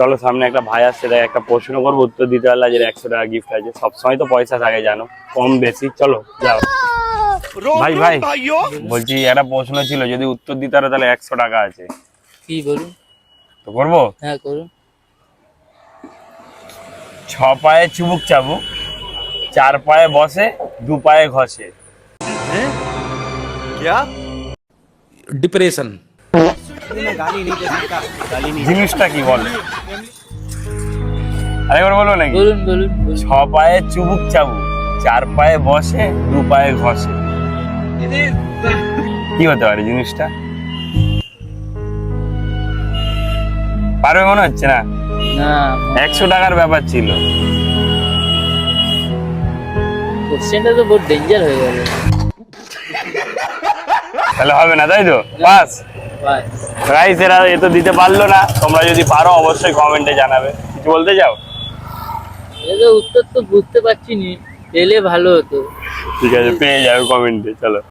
চলো সামনে একটা ভাই আসছে, তাই একটা প্রশ্ন করবো, উত্তর দিতে পারলে যে 100 টাকা গিফট আছে। সবসময় তো পয়সা থাকে জানো, কম বেশি। চলো যাও। ভাই ভাই বলছি একটা প্রশ্ন ছিল, যদি উত্তর দিতে পারো তাহলে 100 টাকা আছে। কি বলুন? তো করবো। হ্যাঁ করুন। 6 পায়ে চুবুক চাবুক, 4 পায়ে বসে, 2 পায়ে ঘষে। डिप्रेशन। জিনিসটা কি বল? আরেকবার বলবো নাকি? বলুন বলুন বলুন। 6 পায়ে চুবুক চাবুক, 4 পায়ে বসে, 2 পায়ে ঘষে। কি হতে পারে জিনিসটা? পারবে মনে হচ্ছে না? না 100 টাকার ব্যাপার ছিল। কোশ্চেনটা তো বহুত ডেঞ্জার হয়ে গেল। তাহলে হবে না, তাই তো? বাস বাস। গাইস, এরা এ তো দিতে পারলো না। তোমরা যদি পারো অবশ্যই কমেন্টে জানাবে। কিছু বলতে চাও? এটা উত্তর তো বুঝতে পারছি নি, পেলে ভালো হতো। ঠিক আছে, পেয়ে যাবে কমেন্টে। চলো।